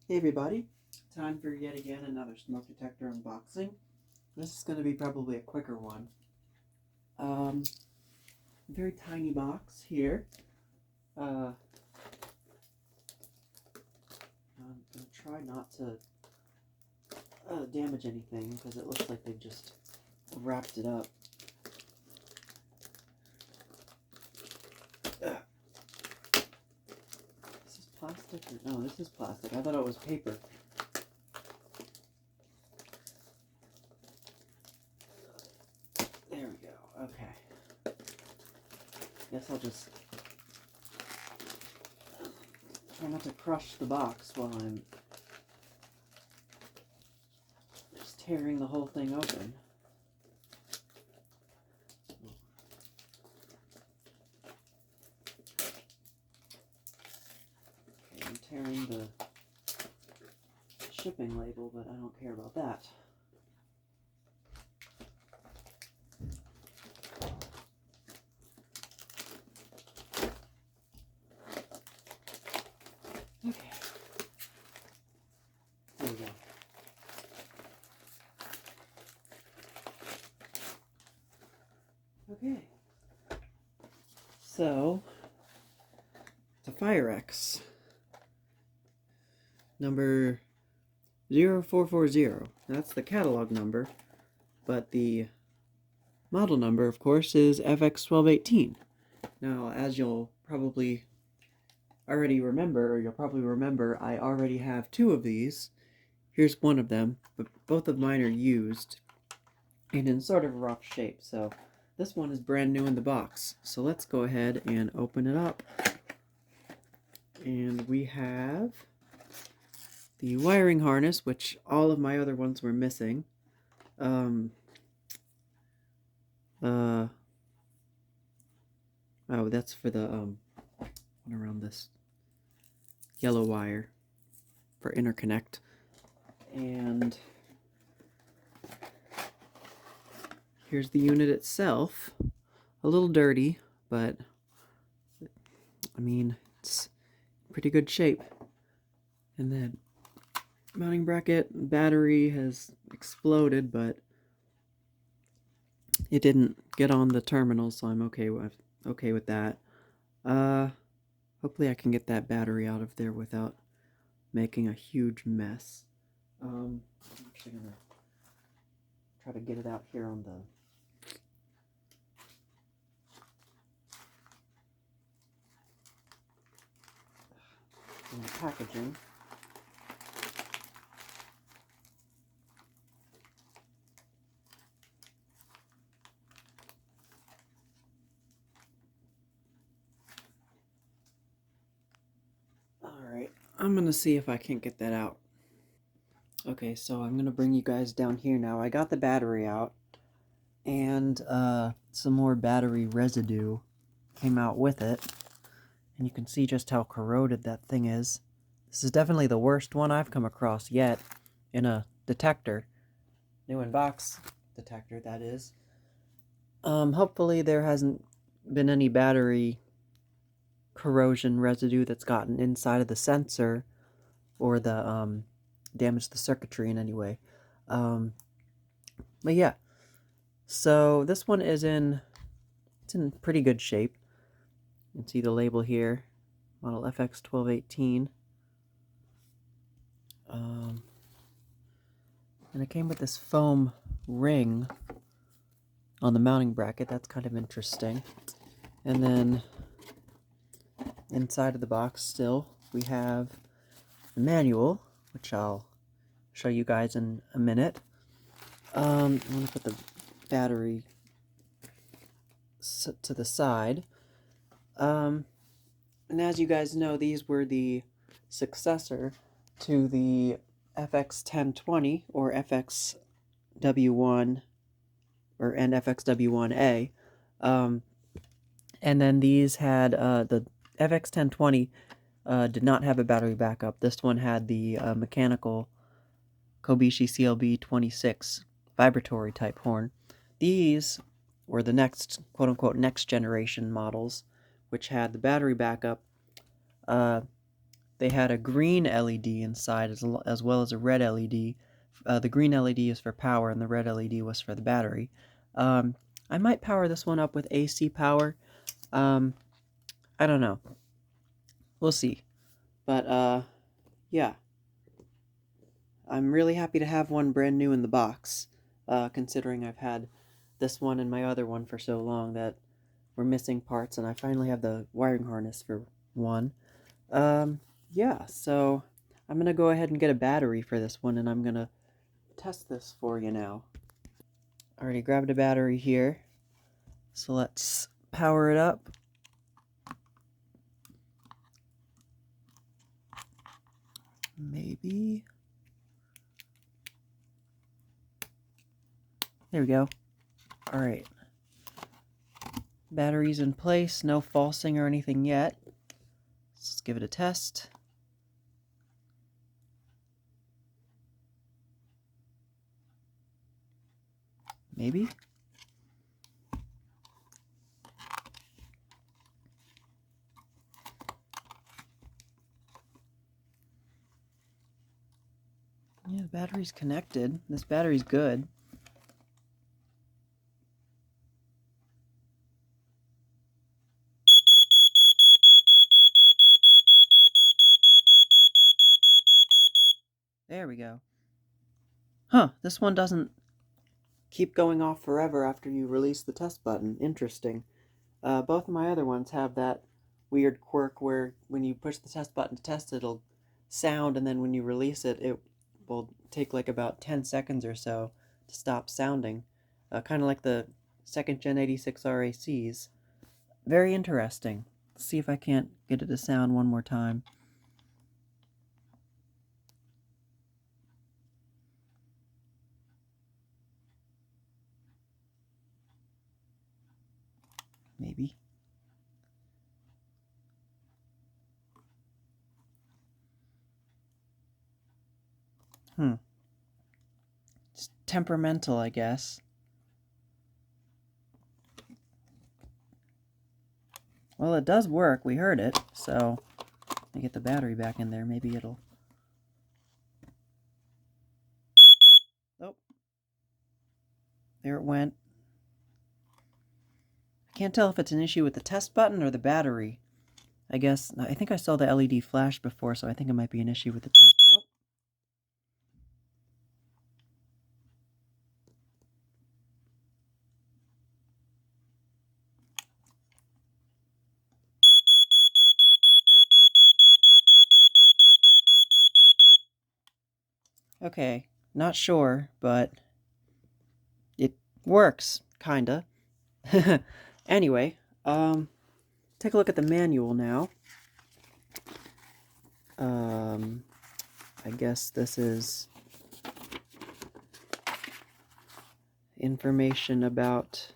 Hey everybody, time for yet again another smoke detector unboxing. This is going to be probably a quicker one. Very tiny box here. I'm going to try not to damage anything because it looks like they've just wrapped it up. This is plastic? Or, no, this is plastic. I thought it was paper. There we go. Okay. Guess I'll just try not to crush the box while I'm just tearing the whole thing open. Okay, I'm tearing the shipping label, but I don't care about that. Okay. There we go. Okay. So, it's a FireX number 0440. That's the catalog number, but the model number, of course, is FX1218. Now, as you'll probably already remember, or you'll probably remember, I already have two of these. Here's one of them, but both of mine are used and in sort of rough shape, so this one is brand new in the box. So let's go ahead and open it up. And we have the wiring harness, which all of my other ones were missing. Oh, that's for the one around this yellow wire for interconnect. And here's the unit itself. A little dirty, but I mean, it's pretty good shape. And then mounting bracket battery has exploded, but it didn't get on the terminal, so I'm okay with that. Hopefully I can get that battery out of there without making a huge mess. I'm actually gonna try to get it out here on the packaging. Alright, I'm gonna see if I can't get that out. Okay, so I'm gonna bring you guys down here now. I got the battery out, and some more battery residue came out with it. And you can see just how corroded that thing is. This is definitely the worst one I've come across yet in a detector. New Unbox detector, that is. Hopefully there hasn't been any battery corrosion residue that's gotten inside of the sensor or the damaged the circuitry in any way. But yeah, so this one is in pretty good shape. You can see the label here, model FX1218. And it came with this foam ring on the mounting bracket. That's kind of interesting. And then inside of the box still, we have the manual, which I'll show you guys in a minute. I'm going to put the battery to the side. And as you guys know, these were the successor to the FX1020 or FXW-1 and FXW-1A. And then these had the FX1020 did not have a battery backup. This one had the mechanical Kobishi CLB26 vibratory type horn. These were the next, quote-unquote, next generation models, which had the battery backup they had a green LED inside as well as a red LED. The green LED is for power and the red LED was for the battery. I might power this one up with AC power. I don't know. We'll see. But yeah. I'm really happy to have one brand new in the box, considering I've had this one and my other one for so long that were missing parts, and I finally have the wiring harness for one. Yeah, so I'm going to go ahead and get a battery for this one, and I'm going to test this for you now. I already grabbed a battery here, so let's power it up. Maybe. There we go. Alright. Battery's in place, no falsing or anything yet. Let's give it a test. Maybe? Yeah, the battery's connected. This battery's good. There we go. Huh, this one doesn't keep going off forever after you release the test button. Interesting. Both of my other ones have that weird quirk where when you push the test button to test it, it'll sound, and then when you release it, it will take like about 10 seconds or so to stop sounding. Kind of like the 2nd Gen 86 RACs. Very interesting. Let's see if I can't get it to sound one more time. Maybe. It's temperamental, I guess. Well, it does work. We heard it. So, let me get the battery back in there. Maybe it'll... Oh. There it went. I can't tell if it's an issue with the test button or the battery. I think I saw the LED flash before, so I think it might be an issue with the test. Oh. Okay, not sure, but it works, kinda. Anyway, take a look at the manual now. I guess this is information about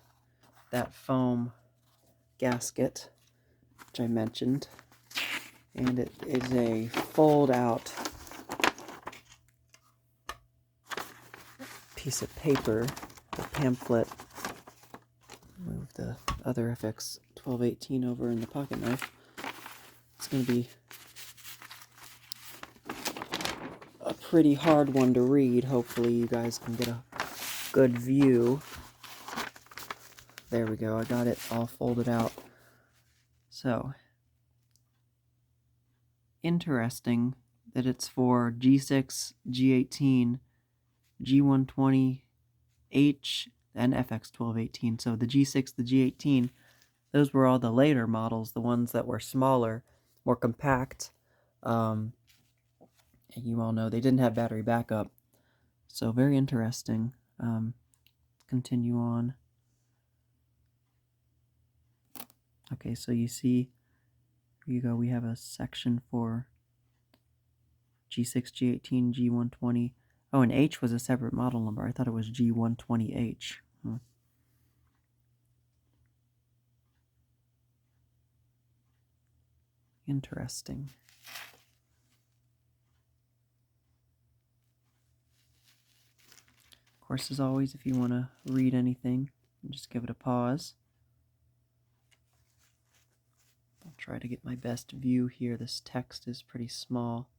that foam gasket, which I mentioned. And it is a fold-out piece of paper, a pamphlet. Move the other FX1218 over in the pocket knife. It's going to be a pretty hard one to read. Hopefully you guys can get a good view. There we go. I got it all folded out. So, interesting that it's for G6, G18, G120, H, and FX1218. So the G6, the G18, those were all the later models, the ones that were smaller, more compact. And you all know they didn't have battery backup. So very interesting. Continue on. Okay, so you see, here you go, we have a section for G6, G18, G120. Oh, and H was a separate model number. I thought it was G120H. Interesting. Of course, as always, if you want to read anything, just give it a pause. I'll try to get my best view here. This text is pretty small.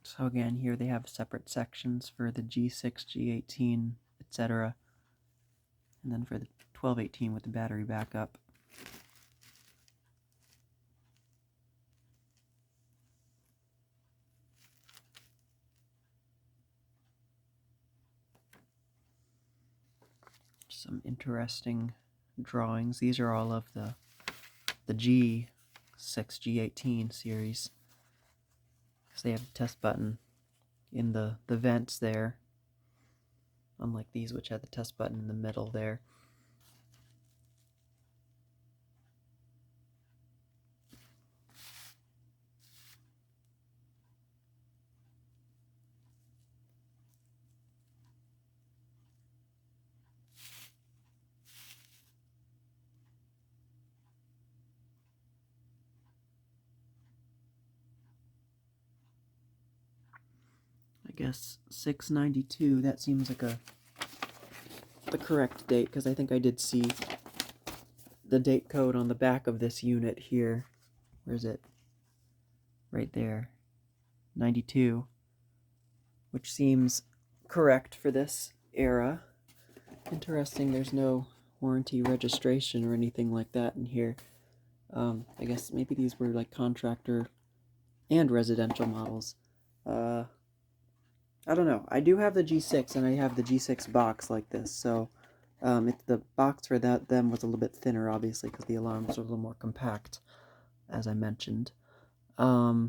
So again, here they have separate sections for the G6, G18, etc. And then for the 1218 with the battery backup. Some interesting drawings. These are all of the G6, G18 series. Because they have a test button in the vents there. Unlike these, which had the test button in the middle there. I guess 692, that seems like the correct date, because I think I did see the date code on the back of this unit here. Where is it? Right there. 92. Which seems correct for this era. Interesting, there's no warranty registration or anything like that in here. I guess maybe these were like contractor and residential models. I don't know. I do have the G6 and I have the G6 box like this, so the box for them was a little bit thinner, obviously, because the alarms are a little more compact, as I mentioned. Yeah,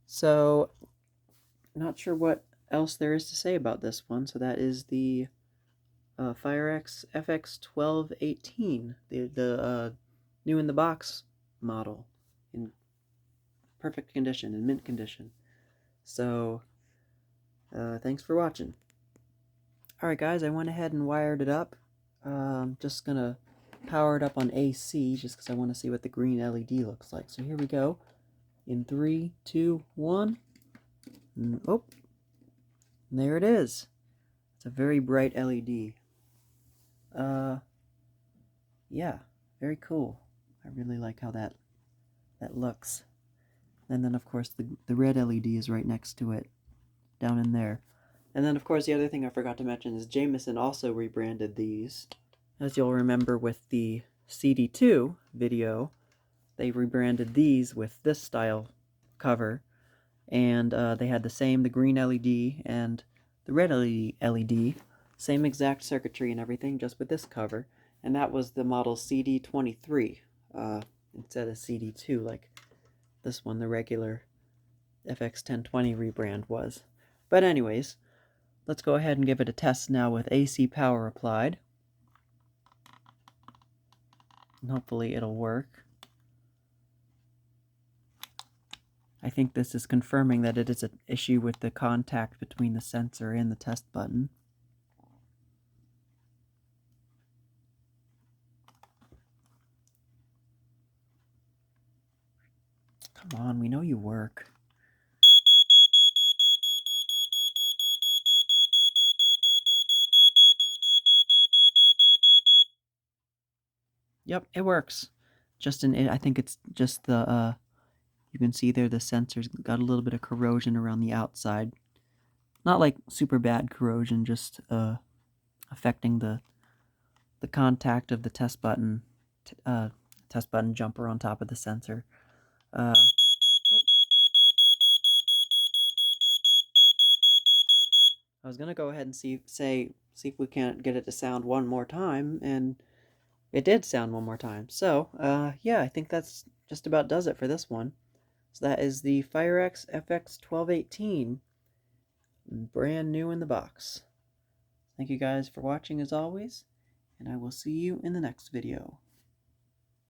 so not sure what else there is to say about this one. So that is the FireX FX1218, the new in the box model, in perfect condition, in mint condition. So thanks for watching. Alright guys, I went ahead and wired it up. I'm just gonna power it up on AC just because I want to see what the green LED looks like. So here we go. In 3, 2, 1. Oh, and there it is. It's a very bright LED. Yeah, very cool. I really like how that looks. And then of course the red LED is right next to it, down in there. And then of course the other thing I forgot to mention is Jameson also rebranded these. As you'll remember with the CD2 video, they rebranded these with this style cover. And they had the green LED and the red LED, same exact circuitry and everything, just with this cover. And that was the model CD23 instead of CD2, like this one, the regular FX1020 rebrand was. But anyways, let's go ahead and give it a test now with AC power applied. And hopefully it'll work. I think this is confirming that it is an issue with the contact between the sensor and the test button. Come on, we know you work. Yep, it works. I think it's just you can see there the sensor's got a little bit of corrosion around the outside. Not like super bad corrosion, just affecting the contact of the test button jumper on top of the sensor. I was gonna go ahead and see if we can't get it to sound one more time, and it did sound one more time. So yeah, I think that's just about does it for this one. So that is the FireX FX1218, brand new in the box. Thank you guys for watching as always, and I will see you in the next video.